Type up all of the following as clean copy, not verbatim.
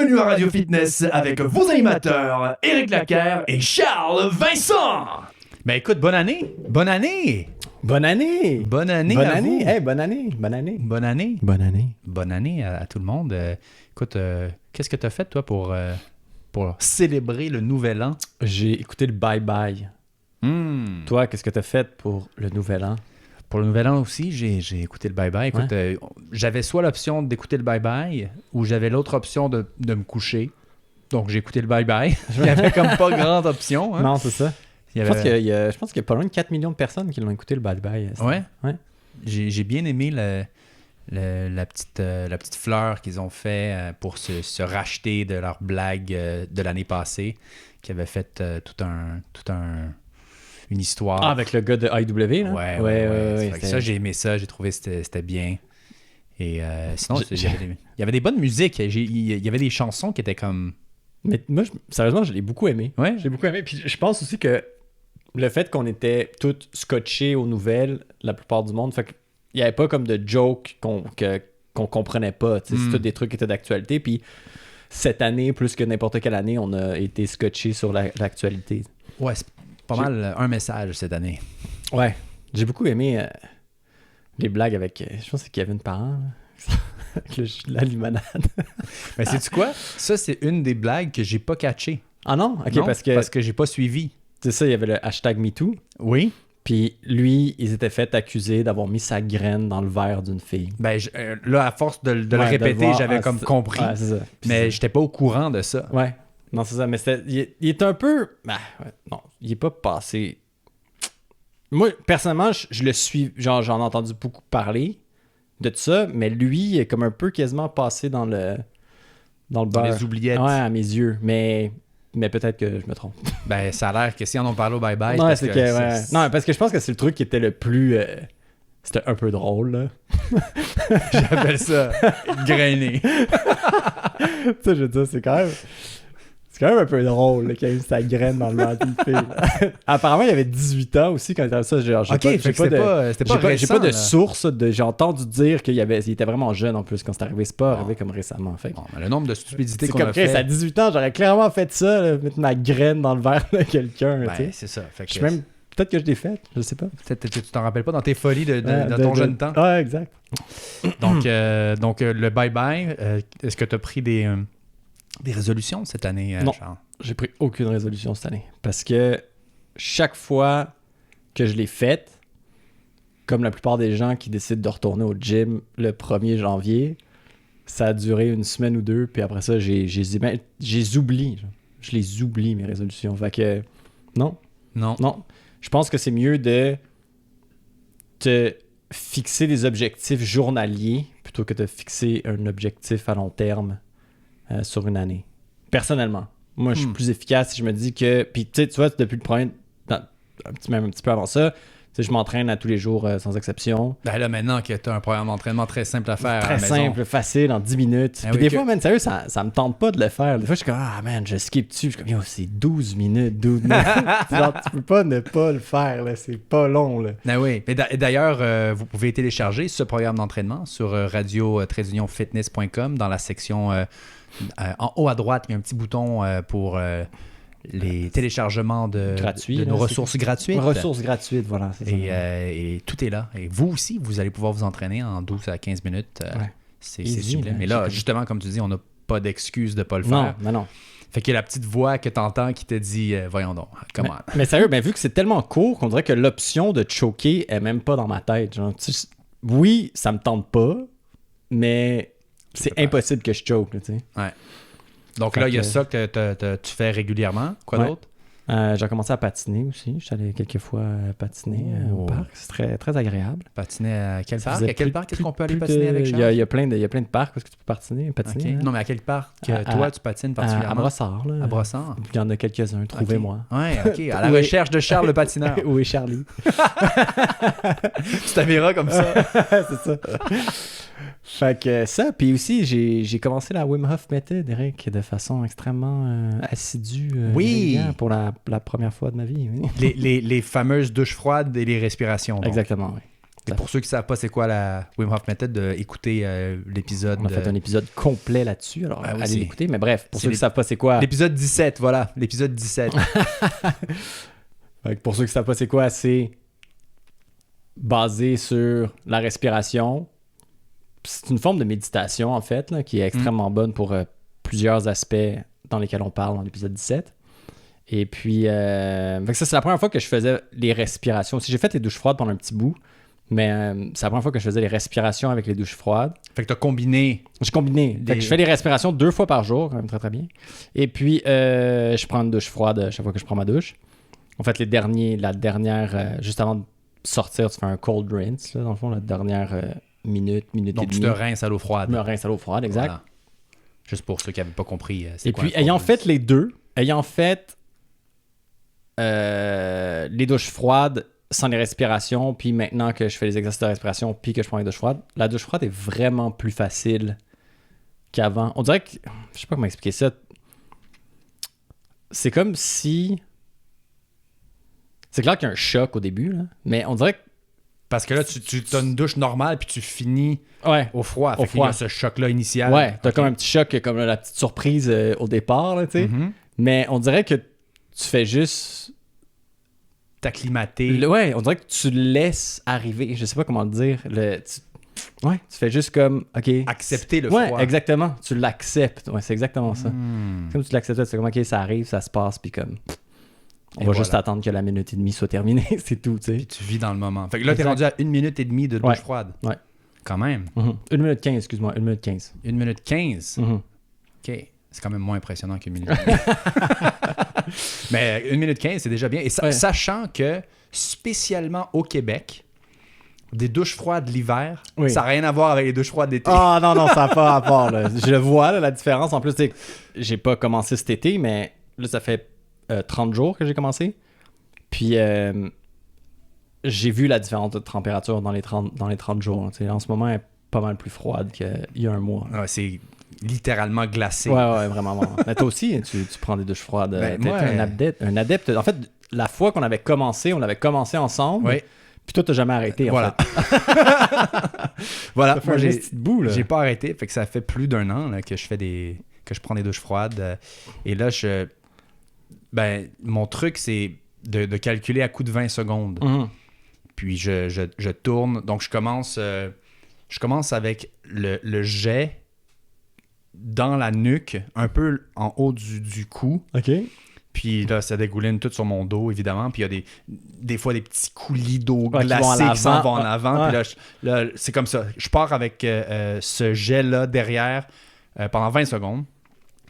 Bienvenue à Radio Fitness avec vos animateurs Éric Laquer et Charles Vincent. Ben écoute, bonne année! Bonne année! Bonne année! Bonne année Bonne à année! vous! Hey, bonne année! Bonne année! Bonne année! Bonne année! Bonne année à tout le monde. Écoute, qu'est-ce que tu as fait, toi, pour célébrer le nouvel an? J'ai écouté le Bye Bye. Toi, qu'est-ce que t'as fait pour le nouvel an? Pour le nouvel an aussi, j'ai écouté le bye-bye. Écoute, j'avais soit l'option d'écouter le bye-bye ou j'avais l'autre option de me coucher. Donc, j'ai écouté le bye-bye. Il n'y avait comme pas grande option. Hein? Non, c'est ça. Il y Je avait... pense qu'il y a pas loin de 4 millions de personnes qui l'ont écouté le Bye Bye. Ouais? Ouais. J'ai bien aimé la petite fleur qu'ils ont fait pour se racheter de leur blague de l'année passée, qui avait fait une histoire. Ah, avec le gars de IW, là? Ouais. Ça, j'ai aimé ça. J'ai trouvé que c'était bien. Et sinon, il y avait des bonnes musiques. Il y avait des chansons qui étaient comme... Mais moi, sérieusement, je l'ai beaucoup aimé. Ouais. Je l'ai beaucoup aimé. Puis je pense aussi que le fait qu'on était tous scotchés aux nouvelles, la plupart du monde, fait qu'il n'y avait pas comme de jokes qu'on comprenait pas. C'est tout des trucs qui étaient d'actualité. Puis cette année, plus que n'importe quelle année, on a été scotchés sur l'actualité. Ouais, c'est pas mal un message cette année. Ouais. J'ai beaucoup aimé les blagues avec, je pense que c'est Kevin Parent, avec la limonade. Mais sais-tu quoi? Ça, c'est une des blagues que j'ai pas catchées. Ah non? Ok, Non, parce que j'ai pas suivi. c'est ça, il y avait le hashtag MeToo. Oui. Puis lui, ils étaient fait accuser d'avoir mis sa graine dans le verre d'une fille. Ben, là, à force de le Ouais, répéter, de le voir, j'avais comme compris. Ouais, c'est ça. Puis Mais j'étais pas au courant de ça. ouais. Non, c'est ça. Mais il est un peu... non, il est pas passé... Moi, personnellement, je le suis... Genre, j'en ai entendu beaucoup parler de ça, mais lui, il est comme un peu quasiment passé dans le Dans beurre. les oubliettes. Ouais, à mes yeux. Mais peut-être que je me trompe. Ben, ça a l'air que si on en parle au bye-bye, Non, parce c'est que que... ouais. Non, parce que je pense que c'est le truc qui était le plus... C'était un peu drôle, là. j'appelle ça grainé. Ça, je veux dire, c'est quand même un peu drôle là, qu'il y a eu sa graine dans le ventre d'une fille. Là. Apparemment, il avait 18 ans aussi quand il avait ça. Genre, Ok, c'était pas récent, j'ai pas de là. source. J'ai entendu dire qu'il était vraiment jeune en plus quand c'est arrivé. C'est pas arrivé comme récemment. Fait. Bon, le nombre de stupidités C'est qu'on comme a Chris, fait. à 18 ans, j'aurais clairement fait ça, là, mettre ma graine dans le verre de quelqu'un. Ben, tu sais. c'est ça. Fait que Je suis même... Peut-être que je l'ai fait, je sais pas. peut-être que tu t'en rappelles pas dans tes folies de ton jeune temps. Ouais, exact. Donc, le bye-bye, est-ce que tu as pris des résolutions cette année, Non. Charles? J'ai pris aucune résolution cette année. Parce que chaque fois que je l'ai faite, comme la plupart des gens qui décident de retourner au gym le 1er janvier, ça a duré une semaine ou deux, puis après ça, j'ai oublié. Je les oublie, mes résolutions. Fait que non. Je pense que c'est mieux de te fixer des objectifs journaliers plutôt que de fixer un objectif à long terme sur une année. Personnellement. Moi, je suis plus efficace si je me dis que... Puis, tu vois, depuis le premier... Même un petit peu avant ça, tu sais, je m'entraîne à tous les jours sans exception. Ben là, maintenant que tu as un programme d'entraînement très simple à faire à la Très maison. simple, facile, en 10 minutes. Ah Puis oui, des fois, man, sérieux, ça me tente pas de le faire. Des fois, je suis comme, ah, man, je skip dessus. Je suis comme, yo, c'est 12 minutes, 12 minutes. Genre, tu peux pas ne pas le faire, là. C'est pas long, là. Ah oui. Et d'ailleurs, vous pouvez télécharger ce programme d'entraînement sur radio-fitness.com dans la section en haut à droite. Il y a un petit bouton pour les téléchargements de nos ressources gratuites. Ressources gratuites, voilà. C'est ça. Et tout est là. Et vous aussi, vous allez pouvoir vous entraîner en 12 à 15 minutes. C'est sublime. Mais là, justement, comme tu dis, on n'a pas d'excuse de ne pas le faire. Non. Fait qu'il y a la petite voix que tu entends qui te dit voyons donc, comment. Mais sérieux, vu que c'est tellement court qu'on dirait que l'option de choquer est même pas dans ma tête. Genre, oui, ça me tente pas, mais c'est impossible que je choke, tu sais. Ouais. Donc là, il y a ça que tu fais régulièrement. Quoi d'autre? J'ai commencé à patiner aussi. Je suis allé quelques fois patiner au parc. C'est très, très agréable. Patiner à quel parc? faisait À quel parc est-ce qu'on peut aller plus patiner avec Charles? Il y a plein de parcs où est-ce que tu peux patiner. Ok. Hein. Non, mais à quel parc toi, tu patines particulièrement? À Brossard. Là. À Brossard? Il y en a quelques-uns. Trouvez-moi. Ouais, OK. À la recherche de Charles le patineur. Où est Charlie? Tu t'habilleras comme ça. C'est ça. Fait que ça, puis aussi, j'ai commencé la Wim Hof Method, Eric, de façon extrêmement assidue oui. Pour la première fois de ma vie. Oui. Les fameuses douches froides et les respirations. Donc. Exactement, oui. Et pour ceux qui ne savent pas c'est quoi la Wim Hof Method, écoutez l'épisode... On a fait un épisode complet là-dessus, alors allez l'écouter. Mais bref, pour ceux qui ne savent pas c'est quoi... L'épisode 17, voilà. L'épisode 17. Pour ceux qui ne savent pas c'est quoi, c'est basé sur la respiration. C'est une forme de méditation, en fait, là, qui est extrêmement bonne pour plusieurs aspects dans lesquels on parle dans l'épisode 17. Et puis, fait que ça, c'est la première fois que je faisais les respirations. J'ai fait les douches froides pendant un petit bout, mais c'est la première fois que je faisais les respirations avec les douches froides. Fait que t'as combiné. J'ai combiné. Fait que je fais les respirations 2 fois par jour, quand même très très bien. Et puis, je prends une douche froide chaque fois que je prends ma douche. En fait, la dernière, juste avant de sortir, tu fais un cold rinse, là, dans le fond, la dernière minute Donc, et demie. Donc, tu te rinces à l'eau froide. Je me rince à l'eau froide, exact. Voilà. Juste pour ceux qui n'avaient pas compris. Et puis, ayant fait les deux, les douches froides sans les respirations, puis maintenant que je fais les exercices de respiration, puis que je prends les douches froides, la douche froide est vraiment plus facile qu'avant. On dirait que... Je sais pas comment expliquer ça. C'est comme si... C'est clair qu'il y a un choc au début, là, mais on dirait que... Parce que là, tu as une douche normale, puis tu finis au froid. Au froid. Il y a ce choc-là initial. Ouais, t'as comme un petit choc, comme la petite surprise au départ, là, tu sais. Mm-hmm. Mais on dirait que tu fais juste... T'acclimater. Ouais, on dirait que tu laisses arriver. Je sais pas comment le dire. Tu fais juste comme, OK. Accepter le froid. Ouais, exactement. Tu l'acceptes. Ouais, c'est exactement ça. Comme tu l'acceptes, c'est comme, OK, ça arrive, ça se passe, puis comme... On va juste attendre que la minute et demie soit terminée, c'est tout, tu sais. Puis tu vis dans le moment. Fait que là, t'es rendu à 1 minute et demie de douche froide. Ouais. Quand même. 1 minute 15, excuse-moi, 1 minute 15. 1 minute 15? OK. C'est quand même moins impressionnant qu'une minute. Mais 1 minute 15, c'est déjà bien. Et sachant que, spécialement au Québec, des douches froides l'hiver, ça n'a rien à voir avec les douches froides d'été. Ah non, ça n'a pas rapport. Là. Je le vois, là, la différence. En plus, j'ai pas commencé cet été, mais là, ça fait 30 jours que j'ai commencé. Puis, j'ai vu la différence de température dans les 30 jours. En ce moment, elle est pas mal plus froide qu'il y a un mois. Ouais, c'est littéralement glacé. Ouais, vraiment. Mais toi aussi, tu prends des douches froides. T'es un adepte. En fait, la fois qu'on avait commencé, on avait commencé ensemble. Oui. Puis toi, t'as jamais arrêté, voilà. en fait. Voilà. Moi, j'ai pas arrêté. Fait que ça fait plus d'1 an là, que je prends des douches froides. Et là, mon truc, c'est de calculer à coup de 20 secondes. Mm-hmm. Puis je tourne. Donc, je commence avec le jet dans la nuque, un peu en haut du cou. OK. Puis là, ça dégouline tout sur mon dos, évidemment. Puis il y a des fois des petits coulis d'eau glacés qui s'en vont en avant. Puis là, c'est comme ça. Je pars avec ce jet-là derrière pendant 20 secondes.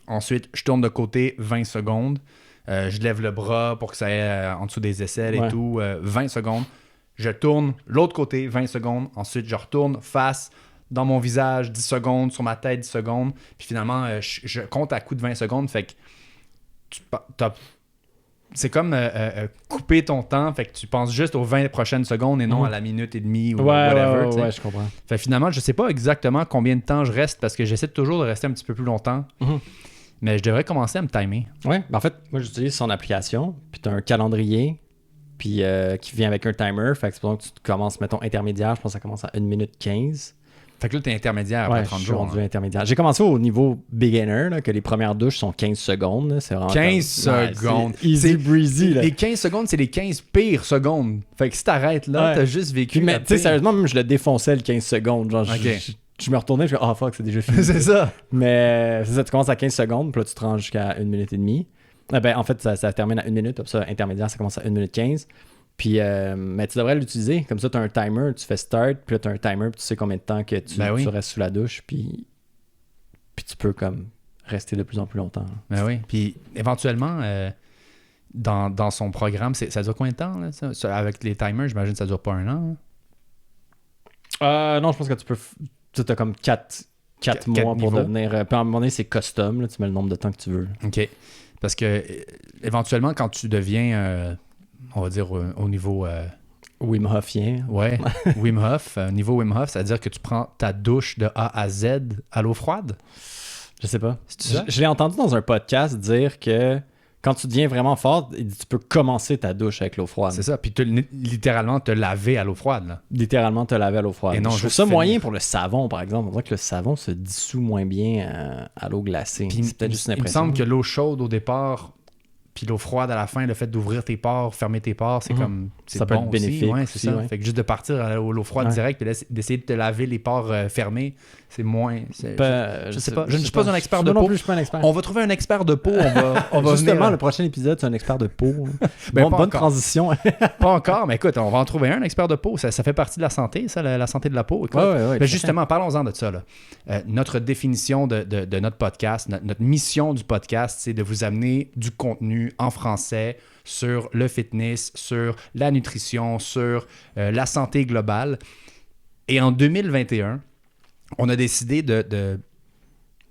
Ensuite, je tourne de côté 20 secondes. Je lève le bras pour que ça aille en dessous des aisselles et tout. 20 secondes. Je tourne l'autre côté 20 secondes. Ensuite, je retourne face dans mon visage 10 secondes, sur ma tête 10 secondes. Puis finalement, je compte à coup de 20 secondes. Fait que c'est comme couper ton temps. Fait que tu penses juste aux 20 prochaines secondes et non à la minute et demie ou whatever. Ouais, je comprends. Fait que finalement, je sais pas exactement combien de temps je reste parce que j'essaie toujours de rester un petit peu plus longtemps. Mm-hmm. Mais je devrais commencer à me timer. Ouais, en fait, moi j'utilise son application, puis tu as un calendrier, puis qui vient avec un timer. Fait que c'est pour ça que tu commences, mettons, intermédiaire, je pense que ça commence à 1 minute 15. Fait que là, t'es intermédiaire après 30 jours. Je suis rendu intermédiaire. J'ai commencé au niveau beginner, là, que les premières douches sont 15 secondes. Là. C'est vraiment 15 secondes. C'est easy breezy. Là. Les 15 secondes, c'est les 15 pires secondes. Fait que si t'arrêtes là, t'as juste vécu. Mais tu sais, sérieusement, même je le défonçais le 15 secondes. Genre, je me retournais, je me disais, fuck, c'est déjà fini. C'est ça. Mais c'est ça, tu commences à 15 secondes, puis là, tu te rends jusqu'à 1 minute et demie. En fait, ça termine à 1 minute, puis ça, intermédiaire, ça commence à 1 minute 15. Puis, mais tu devrais l'utiliser. Comme ça, tu as un timer, tu fais start, puis là, tu as un timer, puis tu sais combien de temps que tu restes sous la douche, puis tu peux comme rester de plus en plus longtemps. Ben oui. Puis éventuellement, dans son programme, ça dure combien de temps? Là, ça? Avec les timers, j'imagine que ça dure pas 1 an. Non, je pense que tu peux... Tu as comme 4 mois pour devenir... Puis à un moment donné, c'est custom. Là, tu mets le nombre de temps que tu veux. OK. Parce que éventuellement, quand tu deviens... on va dire au niveau... Wim Hofien. Ouais, Wim Hof. Niveau Wim Hof, c'est-à-dire que tu prends ta douche de A à Z à l'eau froide? Je sais pas. C'est ça? Je l'ai entendu dans un podcast dire que quand tu deviens vraiment fort, il dit, tu peux commencer ta douche avec l'eau froide. C'est ça. Puis littéralement te laver à l'eau froide. Là. Littéralement te laver à l'eau froide. Et non, je trouve ça moyen pour le savon, par exemple. On dirait que le savon se dissout moins bien à l'eau glacée. Puis c'est peut-être juste une il me impression. semble que l'eau chaude au départ, puis l'eau froide à la fin, le fait d'ouvrir tes pores, fermer tes pores, c'est comme... C'est ça peut bon être bénéfique. Ouais, c'est aussi, ça. ouais. Fait que juste de partir à l'eau froide direct, puis d'essayer de te laver les pores fermés, c'est moins... Je sais pas. Je ne suis pas un expert de peau. Non plus, je suis pas un expert. On va trouver un expert de peau. On va Justement, venir... le prochain épisode, c'est un expert de peau. Ben, bonne transition. Pas encore, mais écoute, on va en trouver un expert de peau. Ça fait partie de la santé, ça, la santé de la peau. Écoute, mais justement, parlons-en de ça. Là. Notre définition de notre podcast, notre mission du podcast, c'est de vous amener du contenu en français sur le fitness, sur la nutrition, sur la santé globale. Et en 2021, on a décidé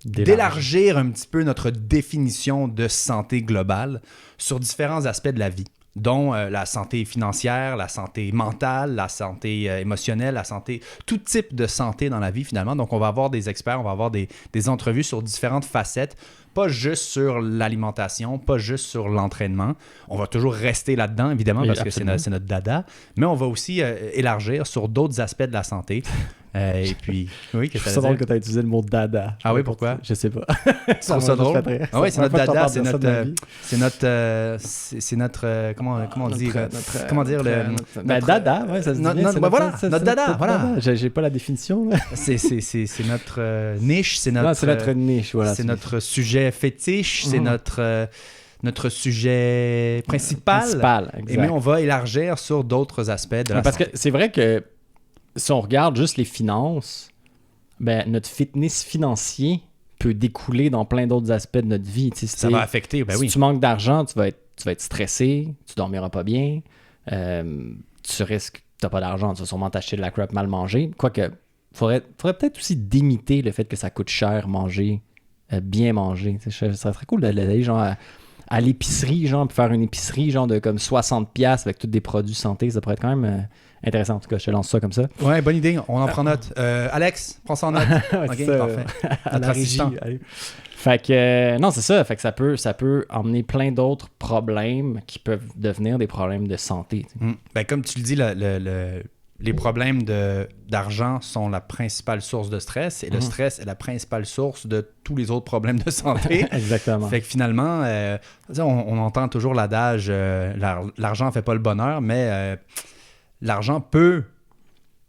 d'élargir un petit peu notre définition de santé globale sur différents aspects de la vie, dont la santé financière, la santé mentale, la santé émotionnelle, la santé, tout type de santé dans la vie finalement. Donc on va avoir des experts, on va avoir des entrevues sur différentes facettes, pas juste sur l'alimentation, pas juste sur l'entraînement. On va toujours rester là-dedans évidemment parce que c'est notre dada, mais on va aussi élargir sur d'autres aspects de la santé. Et puis, oui, je trouve ça drôle que tu as utilisé le mot dada. Ah oui, pourquoi? Je sais pas. Je trouve ça drôle. Ah oui, c'est notre dada, c'est notre comment on dit? Comment dire le... dada, ouais, ça se dit. Voilà, notre dada, voilà. J'ai pas la définition. C'est notre niche, c'est notre niche, voilà. C'est notre sujet fétiche, c'est notre sujet principal. Et mais on va élargir sur d'autres aspects de la santé. Parce que c'est vrai que si on regarde juste les finances, ben, notre fitness financier peut découler dans plein d'autres aspects de notre vie. Ça va affecter, ben oui. Si tu manques d'argent, tu vas être stressé, tu dormiras pas bien, tu risques, tu n'as pas d'argent, tu vas sûrement t'acheter de la crap mal mangée. Quoique, faudrait peut-être aussi d'imiter le fait que ça coûte cher manger, bien manger. Ça serait très cool d'aller genre à l'épicerie, genre, puis faire une épicerie genre de comme 60$ avec tous des produits santé. Ça pourrait être quand même... intéressant, en tout cas, je te lance ça comme ça. Ouais, bonne idée, on en prend note. Alex, prends ça en note. Ok, parfait. À la régie. Fait que, non, c'est ça. Fait que ça peut emmener plein d'autres problèmes qui peuvent devenir des problèmes de santé. Ben, comme tu le dis, les problèmes d'argent sont la principale source de stress et le stress est la principale source de tous les autres problèmes de santé. Exactement. Fait que finalement, on entend toujours l'adage l'argent fait pas le bonheur, mais l'argent peut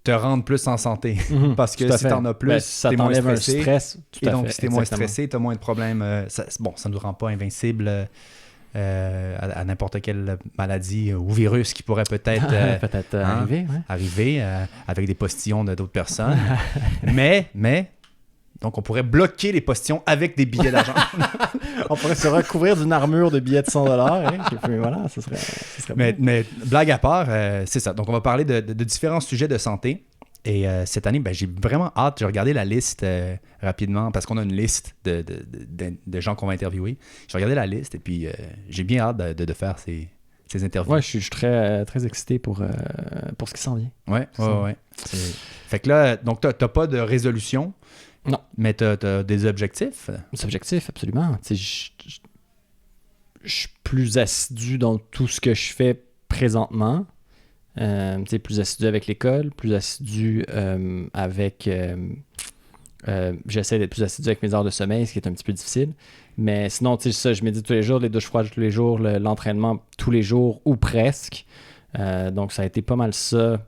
te rendre plus en santé. Parce que si t'en as plus, t'es moins stressé. Stress, et donc, si t'es moins stressé, t'as moins de problèmes. Ça ne nous rend pas invincible à n'importe quelle maladie ou virus qui pourrait peut-être arriver avec des postillons d'autres personnes. mais donc, on pourrait bloquer les postillons avec des billets d'argent. On pourrait se recouvrir d'une armure de billets de 100$. Et puis voilà, ce serait bon. Mais blague à part, c'est ça. Donc, on va parler de différents sujets de santé. Et cette année, j'ai vraiment hâte. J'ai regardé la liste rapidement parce qu'on a une liste de gens qu'on va interviewer. J'ai regardé la liste et puis j'ai bien hâte de faire ces interviews. Ouais, je suis très, très excité pour ce qui s'en vient. Ouais. Fait que là, donc, tu n'as pas de résolution. Non. Mais tu as des objectifs? Des objectifs, absolument. Je suis plus assidu dans tout ce que je fais présentement. Plus assidu avec l'école, plus assidu avec... j'essaie d'être plus assidu avec mes heures de sommeil, ce qui est un petit peu difficile. Mais sinon, ça, je médite tous les jours, les douches froides tous les jours, l'entraînement tous les jours ou presque. Donc, ça a été pas mal ça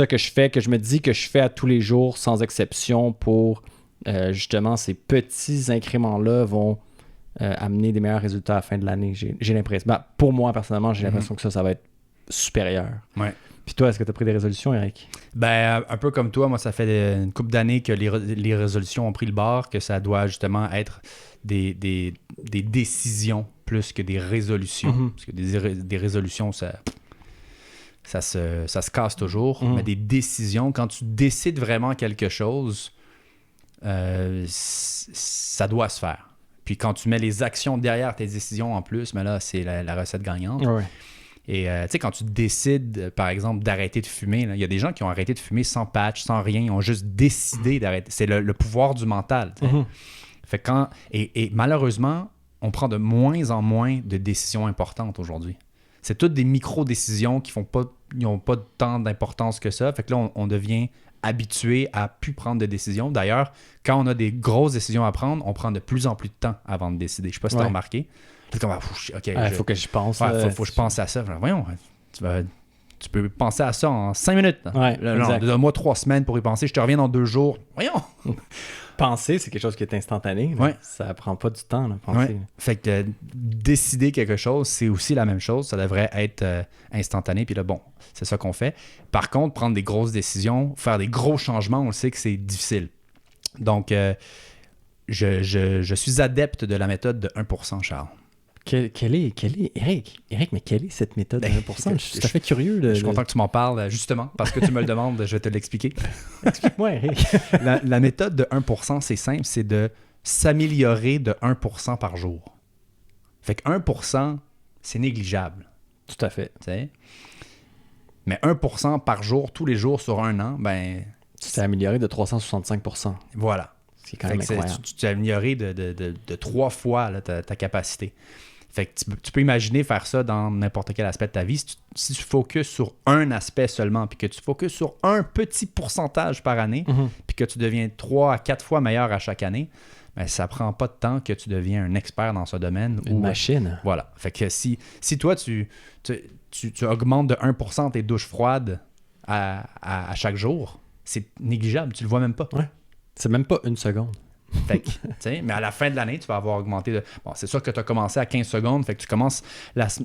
que je fais, que je me dis que je fais à tous les jours sans exception pour... justement, ces petits incréments-là vont amener des meilleurs résultats à la fin de l'année. J'ai l'impression. Pour moi, personnellement, j'ai l'impression que ça va être supérieur. Ouais. Puis toi, est-ce que tu as pris des résolutions, Eric? Un peu comme toi, moi, ça fait une couple d'années que les résolutions ont pris le bord, que ça doit justement être des décisions plus que des résolutions. Parce que des résolutions, ça se casse toujours. Mais des décisions, quand tu décides vraiment quelque chose, ça doit se faire. Puis quand tu mets les actions derrière tes décisions en plus, mais là, c'est la recette gagnante. Ouais. Et tu sais, quand tu décides, par exemple, d'arrêter de fumer, il y a des gens qui ont arrêté de fumer sans patch, sans rien, ils ont juste décidé d'arrêter. C'est le pouvoir du mental. Fait et malheureusement, on prend de moins en moins de décisions importantes aujourd'hui. C'est toutes des micro-décisions qui n'ont pas tant d'importance que ça. Fait que là, on devient habitué à plus prendre de décisions. D'ailleurs, quand on a des grosses décisions à prendre, on prend de plus en plus de temps avant de décider. Je ne sais pas si tu as remarqué. C'est comme, faut que j'y pense. Faut que je pense à ça. Voyons, tu peux penser à ça en 5 minutes. Ouais, donne-moi 3 semaines pour y penser. Je te reviens dans 2 jours. Voyons! Penser, c'est quelque chose qui est instantané. Ouais. Ça prend pas du temps, là, penser. Ouais. Fait que décider quelque chose, c'est aussi la même chose. Ça devrait être instantané. Puis là, bon, c'est ça qu'on fait. Par contre, prendre des grosses décisions, faire des gros changements, on le sait que c'est difficile. Donc, je suis adepte de la méthode de 1%, Charles. Quelle est, Eric, mais quelle est cette méthode de 1%? Je suis tout à fait curieux. Je suis content que tu m'en parles, justement, parce que tu me le demandes, je vais te l'expliquer. Explique-moi, Eric. La méthode de 1%, c'est simple, c'est de s'améliorer de 1% par jour. Fait que 1%, c'est négligeable. Tout à fait. T'sais? Mais 1% par jour, tous les jours sur un an, ben... Tu t'es amélioré de 365%. Voilà. C'est quand même incroyable. Tu t'es amélioré de 3 fois là, ta capacité. Fait que tu peux imaginer faire ça dans n'importe quel aspect de ta vie. Si tu focuses sur un aspect seulement, puis que tu focuses sur un petit pourcentage par année, puis que tu deviens 3 à 4 fois meilleur à chaque année, ben, ça prend pas de temps que tu deviens un expert dans ce domaine. Une machine. Voilà. Fait que si toi, tu augmentes de 1% tes douches froides à chaque jour, c'est négligeable. Tu le vois même pas. Ouais. C'est même pas une seconde. Fait que, mais à la fin de l'année, tu vas avoir augmenté de... Bon, c'est sûr que tu as commencé à 15 secondes, fait que tu commences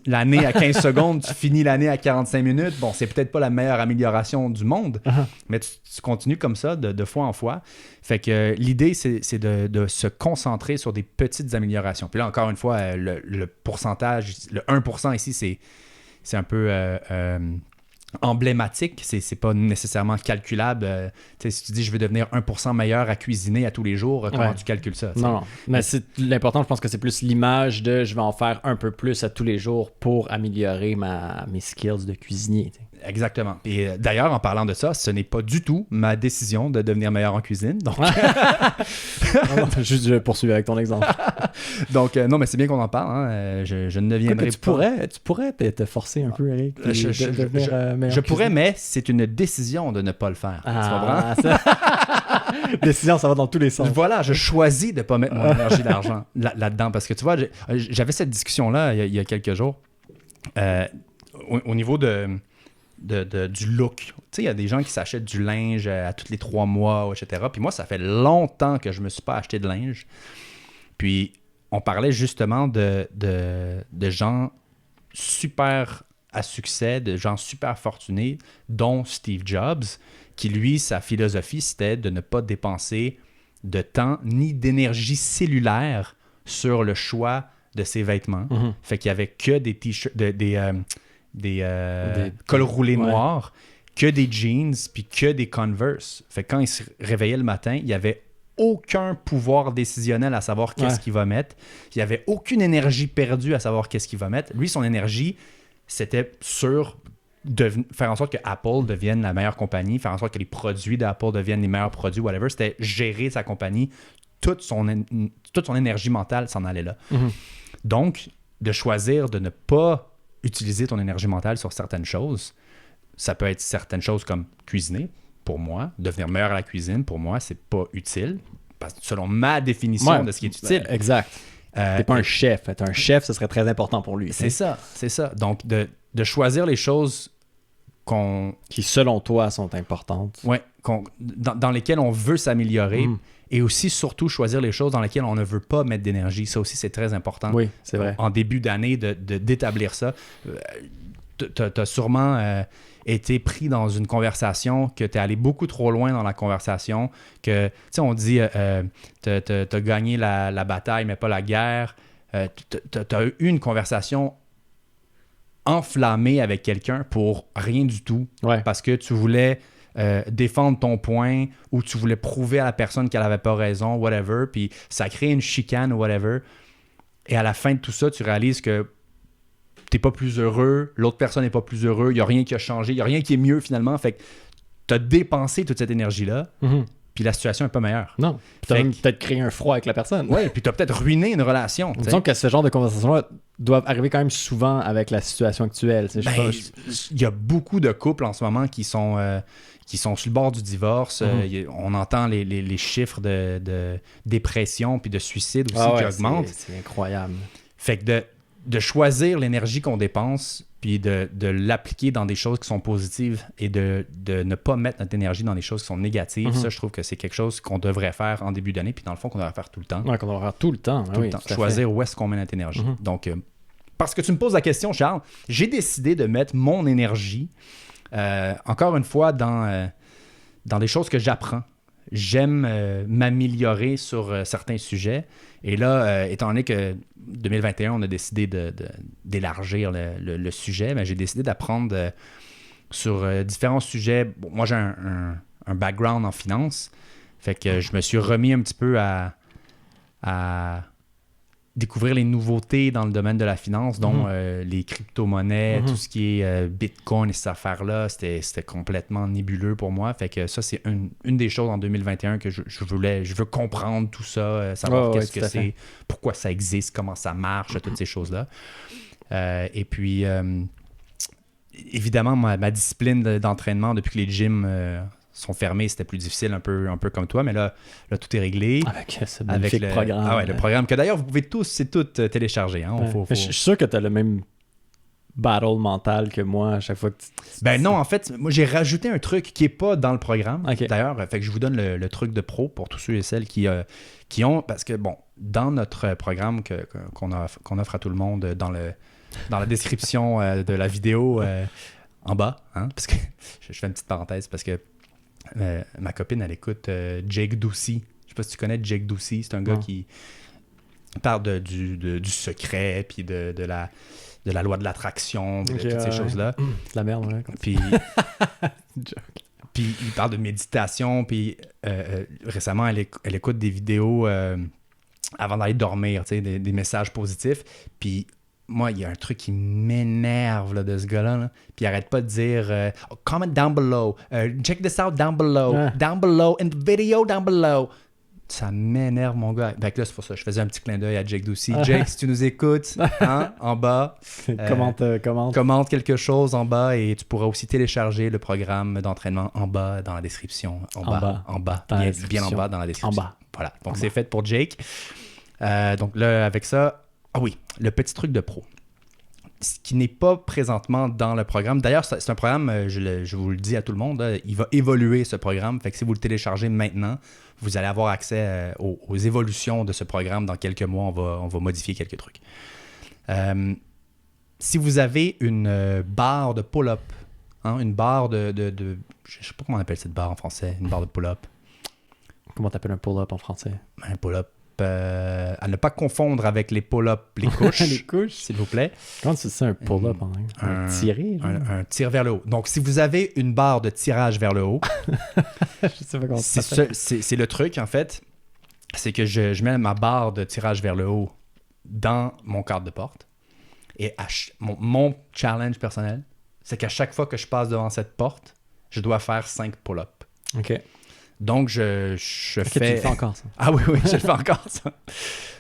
l'année à 15 secondes, tu finis l'année à 45 minutes. Bon, c'est peut-être pas la meilleure amélioration du monde, mais tu continues comme ça de fois en fois. Fait que l'idée, c'est de se concentrer sur des petites améliorations. Puis là, encore une fois, le pourcentage, le 1% ici, c'est un peu... emblématique, c'est pas nécessairement calculable. Si tu dis je veux devenir 1% meilleur à cuisiner à tous les jours, comment tu calcules ça? T'sais? Non. Mais c'est l'important, je pense que c'est plus l'image de je vais en faire un peu plus à tous les jours pour améliorer mes skills de cuisinier. T'sais. Exactement. Et d'ailleurs, en parlant de ça, ce n'est pas du tout ma décision de devenir meilleur en cuisine. Donc, juste poursuivre avec ton exemple. Donc, non, mais c'est bien qu'on en parle. Hein. Je ne deviendrai pas... Tu pourrais te forcer un peu, Eric. Je pourrais, mais c'est une décision de ne pas le faire. Ah, tu comprends? Décision, ça va dans tous les sens. Voilà, je choisis de ne pas mettre mon énergie d'argent là-dedans. Parce que tu vois, j'avais cette discussion-là il y a quelques jours. Au niveau du look. Tu sais, il y a des gens qui s'achètent du linge à tous les 3 mois, etc. Puis moi, ça fait longtemps que je ne me suis pas acheté de linge. Puis, on parlait justement de gens super à succès, de gens super fortunés, dont Steve Jobs, qui, lui, sa philosophie, c'était de ne pas dépenser de temps ni d'énergie cellulaire sur le choix de ses vêtements. Fait qu'il n'y avait que des t-shirts, des cols roulés noirs, que des jeans, puis que des Converse. Fait que quand il se réveillait le matin, il n'y avait aucun pouvoir décisionnel à savoir qu'est-ce qu'il va mettre. Il n'y avait aucune énergie perdue à savoir qu'est-ce qu'il va mettre. Lui, son énergie, c'était sur faire en sorte que Apple devienne la meilleure compagnie, faire en sorte que les produits d'Apple deviennent les meilleurs produits, whatever. C'était gérer sa compagnie. Toute son énergie mentale s'en allait là. Donc, de choisir de ne pas utiliser ton énergie mentale sur certaines choses, ça peut être certaines choses comme cuisiner, pour moi. Devenir meilleur à la cuisine, pour moi, c'est pas utile. Parce que selon ma définition de ce qui est utile. Exact. T'es pas un chef. Être un chef, ce serait très important pour lui. C'est ça. Donc, de choisir les choses qui, selon toi, sont importantes. Ouais, dans lesquelles on veut s'améliorer. Et aussi, surtout, choisir les choses dans lesquelles on ne veut pas mettre d'énergie. Ça aussi, c'est très important. Oui, c'est vrai. En début d'année, d'établir ça. Tu as sûrement été pris dans une conversation, que tu es allé beaucoup trop loin dans la conversation, que, tu sais, on dit, tu as gagné la bataille, mais pas la guerre. Tu as eu une conversation enflammée avec quelqu'un pour rien du tout. Ouais. Parce que tu voulais... défendre ton point ou tu voulais prouver à la personne qu'elle n'avait pas raison, whatever, puis ça crée une chicane ou whatever. Et à la fin de tout ça, tu réalises que t'es pas plus heureux, l'autre personne n'est pas plus heureux, il n'y a rien qui a changé, il n'y a rien qui est mieux finalement. Fait que tu as dépensé toute cette énergie-là, puis puis la situation n'est pas meilleure. Non. Puis t'as même peut-être créé un froid avec la personne. Oui, puis t'as peut-être ruiné une relation. Disons que ce genre de conversations-là doivent arriver quand même souvent avec la situation actuelle. Il y a beaucoup de couples en ce moment qui sont sur le bord du divorce. On entend les chiffres de dépression puis de suicide aussi qui augmentent. C'est incroyable. Fait que de choisir l'énergie qu'on dépense puis de l'appliquer dans des choses qui sont positives et de ne pas mettre notre énergie dans des choses qui sont négatives, ça, je trouve que c'est quelque chose qu'on devrait faire en début d'année puis dans le fond, qu'on devrait faire tout le temps. Oui, qu'on devrait faire tout le temps. Tout le temps. Choisir où est-ce qu'on met notre énergie. Donc, parce que tu me poses la question, Charles, j'ai décidé de mettre mon énergie, encore une fois, dans des choses que j'apprends. J'aime m'améliorer sur certains sujets. Et là, étant donné que 2021, on a décidé d'élargir le sujet, mais j'ai décidé d'apprendre sur différents sujets. Bon, moi, j'ai un background en finance. Fait que je me suis remis un petit peu à découvrir les nouveautés dans le domaine de la finance, dont les crypto-monnaies, tout ce qui est Bitcoin et ces affaires-là, c'était complètement nébuleux pour moi. Fait que ça, c'est une des choses en 2021 que je veux comprendre tout ça, savoir qu'est-ce que c'est, pourquoi ça existe, comment ça marche, toutes ces choses-là. Et puis, évidemment, ma discipline d'entraînement, depuis que les gyms sont fermés, c'était plus difficile, un peu comme toi, mais là tout est réglé. Avec ce magnifique programme. Ah ouais, le programme que d'ailleurs, vous pouvez tous télécharger. Hein? Je suis sûr que tu as le même battle mental que moi à chaque fois que Ben non, en fait, moi j'ai rajouté un truc qui n'est pas dans le programme. Okay. D'ailleurs, fait que je vous donne le truc de pro pour tous ceux et celles qui ont... Parce que, bon, dans notre programme qu'on offre à tout le monde dans la description de la vidéo en bas, hein, parce que je fais une petite parenthèse, parce que ma copine, elle écoute Jake Ducey. Je sais pas si tu connais Jake Ducey. C'est un gars qui parle du secret, puis de la loi de l'attraction, puis de toutes ces choses-là. C'est la merde, ouais. Puis il parle de méditation, puis récemment, elle écoute des vidéos avant d'aller dormir, tu sais, des messages positifs. Puis moi, il y a un truc qui m'énerve là, de ce gars-là. Là. Puis il arrête pas de dire comment down below, check this out down below, in the video down below. Ça m'énerve, mon gars. Fait que là, c'est pour ça. Je faisais un petit clin d'œil à Jake Ducey. Jake, si tu nous écoutes, hein, en bas, commente quelque chose en bas et tu pourras aussi télécharger le programme d'entraînement en bas dans la description. En bas. Bien en bas dans la description. En bas. Voilà. Donc, c'est fait pour Jake. Donc là, avec ça, oui, le petit truc de pro. Ce qui n'est pas présentement dans le programme. D'ailleurs, c'est un programme, je vous le dis à tout le monde, là, il va évoluer ce programme. Fait que si vous le téléchargez maintenant, vous allez avoir accès aux évolutions de ce programme. Dans quelques mois, on va modifier quelques trucs. Si vous avez une barre de pull-up, hein, une barre de je ne sais pas comment on appelle cette barre en français, une barre de pull-up. Comment t'appelles un pull-up en français? Un pull-up. À ne pas confondre avec les pull-up, les couches. Les couches, s'il vous plaît. Comment c'est ça, un pull-up? Un tiré? Un tir vers le haut. Donc, si vous avez une barre de tirage vers le haut, je sais pas comment c'est le truc, en fait. C'est que je mets ma barre de tirage vers le haut dans mon cadre de porte. Et mon challenge personnel, c'est qu'à chaque fois que je passe devant cette porte, je dois faire 5 pull-ups. OK. Donc, je fais... Tu le fais encore, ça? Ah oui, je le fais encore, ça.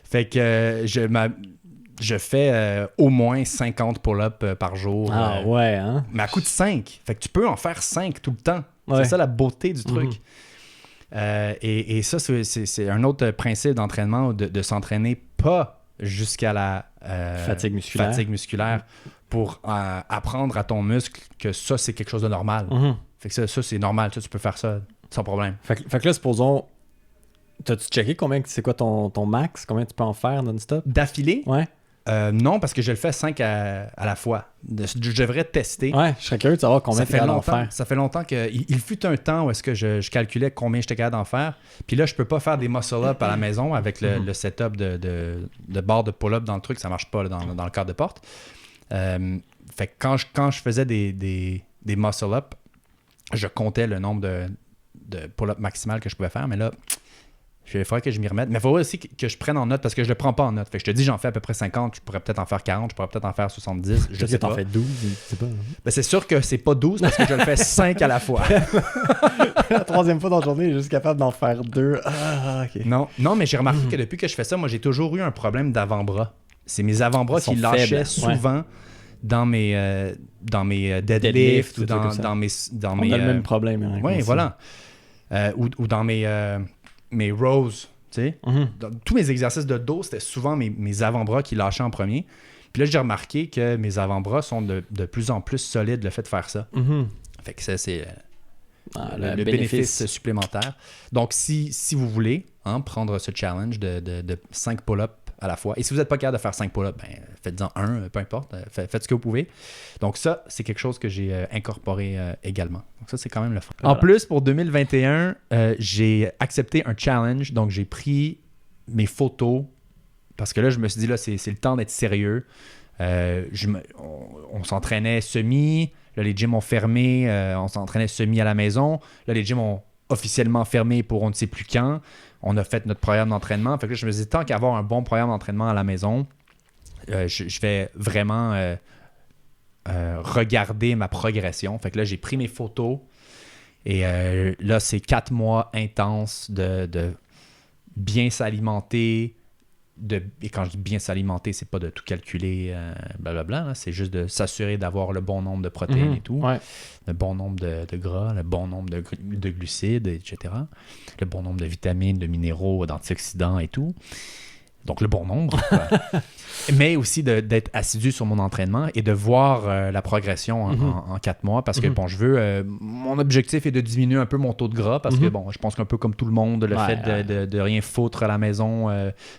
Fait que je fais au moins 50 pull-ups par jour. Ah ouais, hein? Mais à coup de 5. Fait que tu peux en faire 5 tout le temps. Ouais. C'est ça la beauté du truc. Et ça, c'est un autre principe d'entraînement, de s'entraîner pas jusqu'à la fatigue musculaire pour apprendre à ton muscle que ça, c'est quelque chose de normal. Fait que ça c'est normal. Tu peux faire ça sans problème. Fait que là, supposons, t'as-tu checké c'est quoi ton max? Combien tu peux en faire non-stop? D'affilée? Ouais. Non, parce que je le fais 5 à la fois. Je devrais tester. Ouais, je serais curieux de savoir combien tu peux en faire. Ça fait longtemps il fut un temps où est-ce que je calculais combien j'étais capable d'en faire. Puis là, je peux pas faire des muscle-up à la maison avec le setup de barre de pull-up dans le truc. Ça marche pas là, dans le cadre de porte. Fait que quand je faisais des muscle-up, je comptais le nombre de pull-up maximal que je pouvais faire. Mais là, Il faudrait que je m'y remette. Mais il faudrait aussi que je prenne en note parce que je le prends pas en note. Fait que je te dis, j'en fais à peu près 50. Je pourrais peut-être en faire 40. Je pourrais peut-être en faire 70. Je sais pas. T'en fais 12. C'est pas. Ben, c'est sûr que c'est pas 12 parce que je le fais 5 à la fois. La troisième fois dans la journée, il est juste capable d'en faire 2. Ah, ok. Non, mais j'ai remarqué que depuis que je fais ça, moi, j'ai toujours eu un problème d'avant-bras. C'est mes avant-bras qui lâchaient souvent dans mes deadlifts ou dans mes... On a le même problème. Hein, oui, voilà. Ou dans mes rows, tu sais. Dans tous mes exercices de dos, c'était souvent mes avant-bras qui lâchaient en premier. Puis là, j'ai remarqué que mes avant-bras sont de plus en plus solides le fait de faire ça. Fait que ça, c'est le bénéfice supplémentaire. Donc, si vous voulez prendre ce challenge de 5 pull-ups à la fois, et si vous n'êtes pas capable de faire 5 pull-ups, ben, faites-en un, peu importe. Faites ce que vous pouvez. Donc ça, c'est quelque chose que j'ai incorporé également. Donc ça, c'est quand même le fun. En plus, pour 2021, j'ai accepté un challenge. Donc, j'ai pris mes photos parce que là, je me suis dit, là, c'est le temps d'être sérieux. On s'entraînait semi. Là, les gyms ont fermé. On s'entraînait semi à la maison. Là, les gyms ont officiellement fermé pour on ne sait plus quand. On a fait notre programme d'entraînement. Fait que là, je me dis, tant qu'avoir un bon programme d'entraînement à la maison, je vais vraiment regarder ma progression. Fait que là, j'ai pris mes photos et là, c'est 4 mois intenses de bien s'alimenter. Et quand je dis bien s'alimenter, c'est pas de tout calculer, blablabla. Hein, c'est juste de s'assurer d'avoir le bon nombre de protéines et tout, le bon nombre de gras, le bon nombre de glucides, etc. Le bon nombre de vitamines, de minéraux, d'antioxydants et tout. Donc, le bon nombre. Mais aussi d'être assidu sur mon entraînement et de voir la progression en 4 mois. Parce que, bon, je veux... mon objectif est de diminuer un peu mon taux de gras parce que, bon, je pense qu'un peu comme tout le monde, le fait de rien foutre à la maison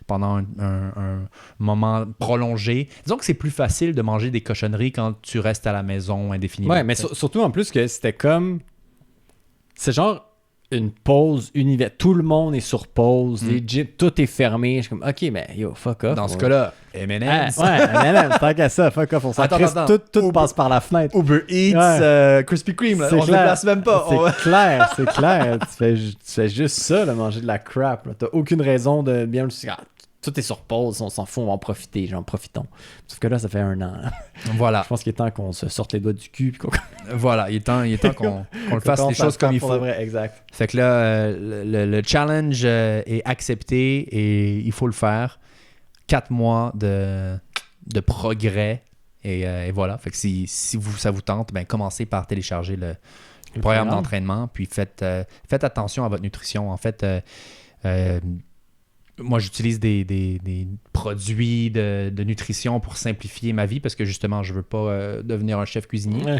pendant un moment prolongé. Disons que c'est plus facile de manger des cochonneries quand tu restes à la maison indéfiniment. Ouais, mais surtout en plus que c'était comme... C'est genre... une pause universelle. Tout le monde est sur pause. Les gyms, tout est fermé. Je suis comme, OK, mais yo, fuck off. Dans ce cas-là, M&M's. M&M's, tant qu'à ça, fuck off. On s'en crisse. Tout passe par la fenêtre. Uber Eats, Krispy Kreme, on ne déplace même pas. C'est clair. Tu fais juste ça, là, manger de la crap. T'as aucune raison de bien... Tout est sur pause, on s'en fout, on va en profiter, profitons. Sauf que là, ça fait 1 an. Là. Voilà. Je pense qu'il est temps qu'on se sorte les doigts du cul. Voilà, il est temps qu'on le fasse les choses comme il faut. Vrai, exact. Fait que là, le challenge est accepté et il faut le faire. 4 mois de progrès et voilà. Fait que si ça vous tente, ben commencez par télécharger le programme d'entraînement, puis faites attention à votre nutrition. En fait, moi, j'utilise des produits de nutrition pour simplifier ma vie parce que justement, je veux pas devenir un chef cuisinier.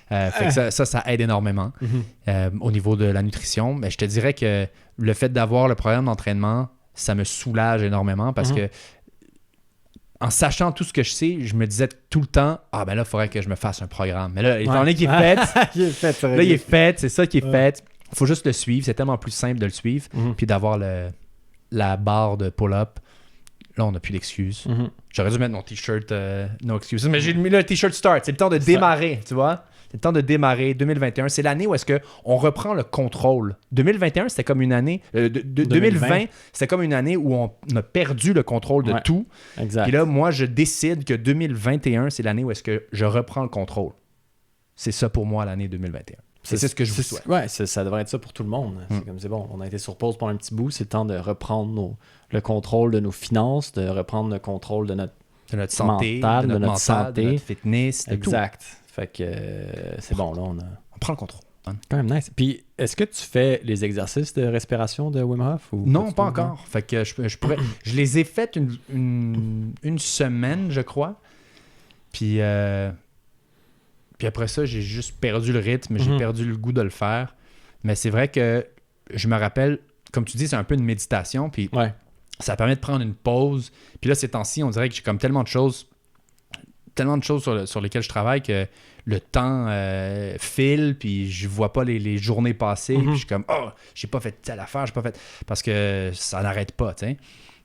Fait que ça aide énormément au niveau de la nutrition. Mais je te dirais que le fait d'avoir le programme d'entraînement, ça me soulage énormément parce que en sachant tout ce que je sais, je me disais tout le temps, ah ben là, il faudrait que je me fasse un programme. Mais là, étant donné qu'il est fait, il est fait, c'est ça qui est fait. Il faut juste le suivre. C'est tellement plus simple de le suivre puis d'avoir la barre de pull-up. Là, on n'a plus d'excuses. J'aurais dû mettre mon t-shirt No Excuses, mais j'ai mis le t-shirt Start. C'est le temps de démarrer, tu vois? C'est le temps de démarrer. 2021, c'est l'année où est-ce qu'on reprend le contrôle. 2021, c'était comme une année... 2020, c'était comme une année où on a perdu le contrôle de tout. Exact. Et là, moi, je décide que 2021, c'est l'année où est-ce que je reprends le contrôle. C'est ça pour moi, l'année 2021. C'est ce que je vous souhaite. Ouais, ça devrait être ça pour tout le monde. C'est bon, on a été sur pause pendant un petit bout. C'est le temps de reprendre le contrôle de nos finances, de reprendre le contrôle de notre santé, mental, de notre santé, de notre fitness, de exact. Tout. Fait que c'est bon, là, on prend le contrôle. Quand même nice. Puis, est-ce que tu fais les exercices de respiration de Wim Hof? Ou non, pas encore. Fait que je pourrais... je les ai faites une semaine, je crois. Puis après ça, j'ai juste perdu le rythme, j'ai perdu le goût de le faire. Mais c'est vrai que je me rappelle, comme tu dis, c'est un peu une méditation, puis ça permet de prendre une pause. Puis là, ces temps-ci, on dirait que j'ai comme tellement de choses sur lesquelles je travaille que le temps file, puis je vois pas les journées passer, puis je suis comme, oh, j'ai pas fait telle affaire, parce que ça n'arrête pas, tu sais.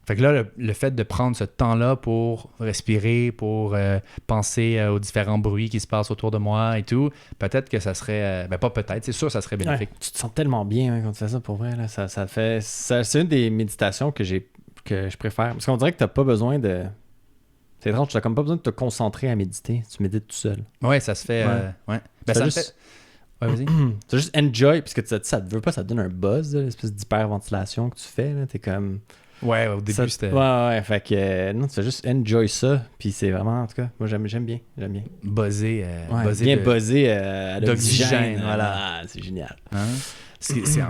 Fait que là, le fait de prendre ce temps-là pour respirer, pour penser aux différents bruits qui se passent autour de moi et tout, peut-être que ça serait... pas peut-être, c'est sûr que ça serait bénéfique. Tu te sens tellement bien quand tu fais ça, pour vrai. Là. C'est une des méditations que je préfère. Parce qu'on dirait que t'as pas besoin de... C'est étrange, tu n'as comme pas besoin de te concentrer à méditer. Tu médites tout seul. Ouais, ça se fait... ouais. Ben, ça juste... fait... Ouais, vas-y. Tu juste enjoy, parce que ça te veut pas, ça te donne un buzz, l'espèce d'hyperventilation que tu fais. Là. T'es comme... Ouais, au début, c'était... Ouais, fait que... non, tu fais juste enjoy ça, puis c'est vraiment, en tout cas, moi j'aime bien. Buzzé. Bien buzzé à d'oxygène. Voilà, c'est génial. Hein?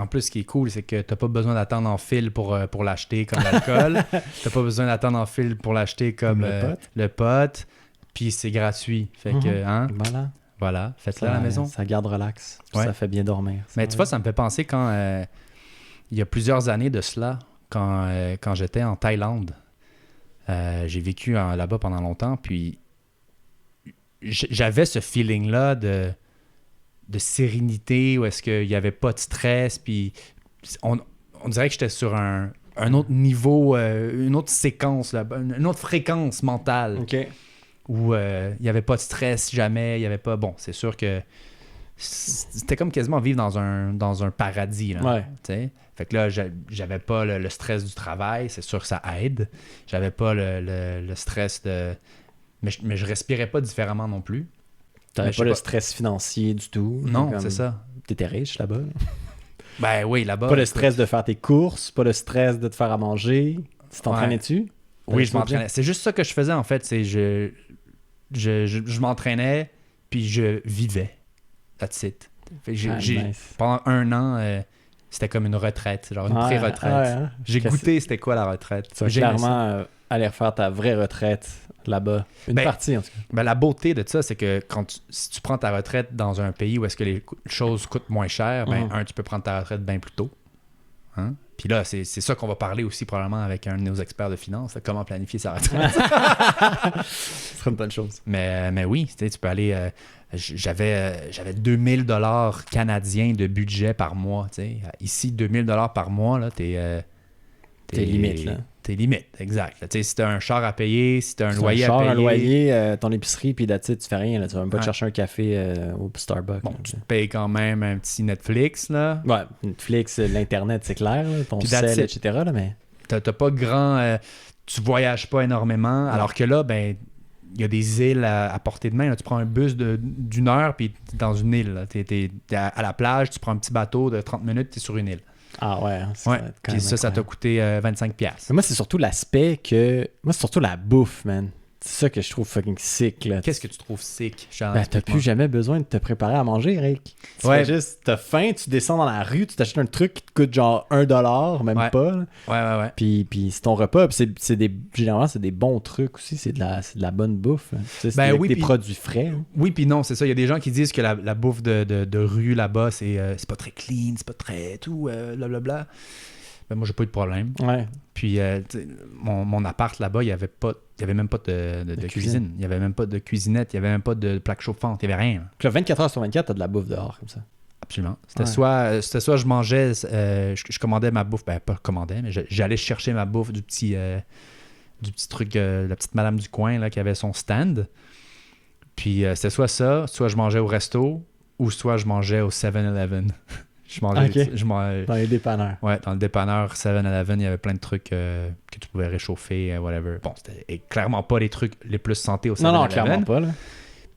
En plus, ce qui est cool, c'est que t'as pas besoin d'attendre en fil pour l'acheter comme l'alcool. T'as pas besoin d'attendre en fil pour l'acheter comme le pot. Puis c'est gratuit. Fait que, hein? Voilà, faites-le à la maison. Ça garde relax. Ouais. Ça fait bien dormir. Mais tu vois, ça me fait penser quand, il y a plusieurs années de cela, quand j'étais en Thaïlande. J'ai vécu là-bas pendant longtemps, puis j'avais ce feeling-là de sérénité, où est-ce qu'il n'y avait pas de stress, puis on dirait que j'étais sur un autre niveau, une autre séquence, là, une autre fréquence mentale, où il n'y avait pas de stress jamais, il n'y avait pas... Bon, c'est sûr que c'était comme quasiment vivre dans un paradis, là, t'sais? Fait que là, j'avais pas le stress du travail, c'est sûr que ça aide. J'avais pas le stress de... Mais je respirais pas différemment non plus. T'avais pas le stress financier du tout. Non, c'est ça. T'étais riche là-bas. Ben oui, là-bas. Pas le stress de faire tes courses, pas le stress de te faire à manger. Tu t'entraînais-tu? Oui, je m'entraînais. C'est juste ça que je faisais, en fait. C'est je m'entraînais, puis je vivais. That's it. Fait que nice. Pendant 1 an, c'était comme une retraite, genre une pré-retraite. J'ai goûté c'était quoi la retraite. Tu vas clairement aller refaire ta vraie retraite là-bas. Une partie, en tout cas. Ben, la beauté de ça, c'est que si tu prends ta retraite dans un pays où est-ce que les choses coûtent moins cher, tu peux prendre ta retraite bien plus tôt. Hein? Puis là, c'est ça qu'on va parler aussi probablement avec un de nos experts de finance, comment planifier sa retraite. Ce serait une bonne chose. Mais oui, tu peux aller... j'avais 2000 $ canadiens de budget par mois. T'sais. Ici, 2000 $ par mois, là, t'es limite, là. T'es limite, exact. T'sais, si t'as un char à payer, si t'as un loyer à payer... un loyer, ton épicerie, puis là, tu fais rien. Là. Tu vas même pas te chercher un café au Starbucks. Bon, tu te payes quand même un petit Netflix, là. Ouais, Netflix, l'Internet, c'est clair, là, ton cell, etc. Là, mais... T'as pas grand... tu voyages pas énormément, alors que là, ben... Il y a des îles à portée de main. Là. Tu prends un bus d'1 heure, puis t'es dans une île. T'es à la plage, tu prends un petit bateau de 30 minutes, t'es sur une île. Ah ouais. Puis ça t'a coûté 25$. Mais moi, c'est surtout l'aspect que... Moi, c'est surtout la bouffe, man. C'est ça que je trouve fucking sick, là. Qu'est-ce que tu trouves sick, Charles? Ben, t'as plus jamais besoin de te préparer à manger, Eric. Tu fais juste... T'as faim, tu descends dans la rue, tu t'achètes un truc qui te coûte genre $1, même pas. Là. Ouais. Puis c'est ton repas. Puis généralement, c'est des bons trucs aussi. C'est de la bonne bouffe. C'est des produits frais. Hein. Oui, puis non, c'est ça. Il y a des gens qui disent que la bouffe de rue là-bas, c'est pas très clean, c'est pas très tout, blablabla. Ben, moi, j'ai pas eu de problème. Ouais. Puis, mon appart là-bas, il y avait même pas de cuisine. Il y avait même pas de cuisinette. Il y avait même pas de plaque chauffante. Il y avait rien. Puis là, 24 heures sur 24, t'as de la bouffe dehors, comme ça. Absolument. C'était soit je mangeais, je commandais ma bouffe. Ben, pas commandais, mais j'allais chercher ma bouffe du petit truc, la petite madame du coin là, qui avait son stand. Puis, c'était soit ça, soit je mangeais au resto, ou soit je mangeais au 7-Eleven. Je mangeais, dans les dépanneurs. Ouais, dans le dépanneur 7-Eleven, il y avait plein de trucs que tu pouvais réchauffer, whatever. Bon, c'était clairement pas les trucs les plus santé au 7-Eleven. Non, clairement pas. Là.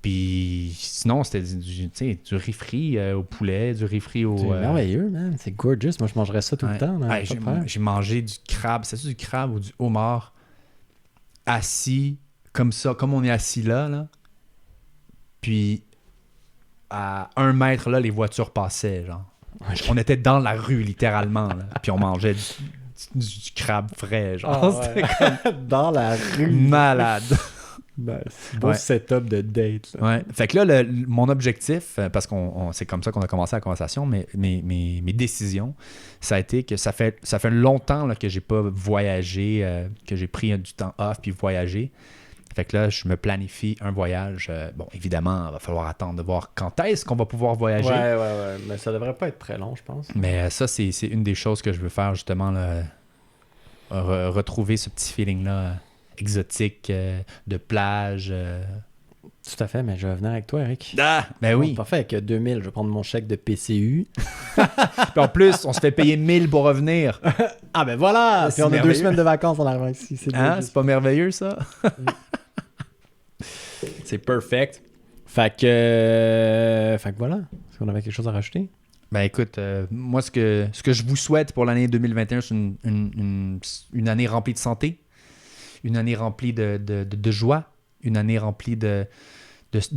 Puis sinon, c'était du riz frit au poulet, du riz frit au... C'est merveilleux, man. C'est gorgeous. Moi, je mangerais ça tout le temps. Là, j'ai mangé du crabe. C'est-tu du crabe ou du homard assis, comme ça, comme on est assis là. Puis à 1 mètre, là, les voitures passaient, genre. On était dans la rue, littéralement, là. Puis on mangeait du crabe frais, genre. C'était comme... dans la rue. Malade. Ben, c'est beau setup de date. Là. Ouais. Fait que là, mon objectif, parce que c'est comme ça qu'on a commencé la conversation, mais mes décisions, ça a été que ça fait longtemps là, que j'ai pas voyagé, que j'ai pris du temps off puis voyagé. Fait que là, je me planifie un voyage. Bon, évidemment, il va falloir attendre de voir quand est-ce qu'on va pouvoir voyager. Ouais. Mais ça devrait pas être très long, je pense. Mais ça, c'est une des choses que je veux faire, justement, là, retrouver ce petit feeling-là exotique de plage. Tout à fait, mais je vais venir avec toi, Eric. Ah, ben oui. Parfait, avec 2000, je vais prendre mon chèque de PCU. Puis en plus, on se fait payer 1000 pour revenir. Ah ben voilà! C'est Puis on a 2 merveilleux. semaines de vacances en arrivant ici. C'est pas merveilleux, ça? C'est perfect. Fait que voilà. Est-ce qu'on avait quelque chose à rajouter? Ben écoute, moi, ce que je vous souhaite pour l'année 2021, c'est une année remplie de santé, une année remplie de joie, une année remplie de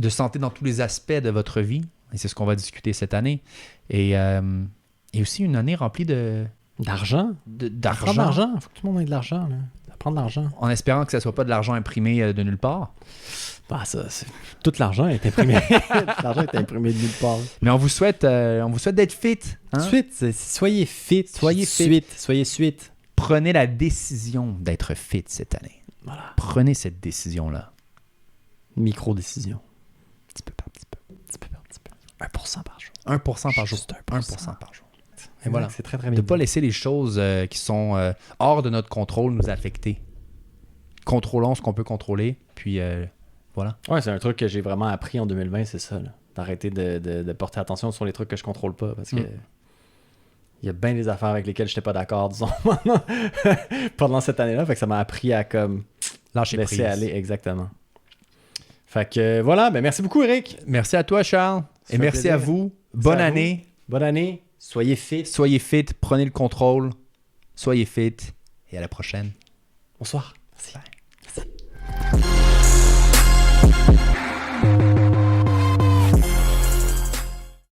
santé dans tous les aspects de votre vie. Et c'est ce qu'on va discuter cette année. Et aussi une année remplie D'argent? d'argent. Prendre l'argent. Faut que tout le monde ait de l'argent. Là. Prendre l'argent. En espérant que ça ne soit pas de l'argent imprimé de nulle part. Bah, tout l'argent est imprimé. Tout l'argent est imprimé de nulle part. Mais on vous souhaite d'être fit. Hein? Soyez fit. Soyez suite. Prenez la décision d'être fit cette année. Voilà. Prenez cette décision-là. Micro-décision. Petit peu par petit peu. 1% par jour. 1% par jour. Juste 1% par jour. Et voilà. C'est très, très De bien. ne pas laisser les choses qui sont hors de notre contrôle nous affecter. Contrôlons ce qu'on peut contrôler, puis voilà. Ouais, c'est un truc que j'ai vraiment appris en 2020, c'est ça. Là. D'arrêter de porter attention sur les trucs que je contrôle pas, parce que il y a bien des affaires avec lesquelles je n'étais pas d'accord, disons, pendant cette année-là. Fait que ça m'a appris à comme Lâcher laisser prise. aller, exactement. Fait que voilà, ben merci beaucoup, Eric. Merci à toi, Charles. Ça Et fait merci plaisir. à vous. Bonne à vous. année. Bonne année. Soyez fit. Soyez fit. Prenez le contrôle. Soyez fit. Et à la prochaine. Bonsoir. Merci. Bye.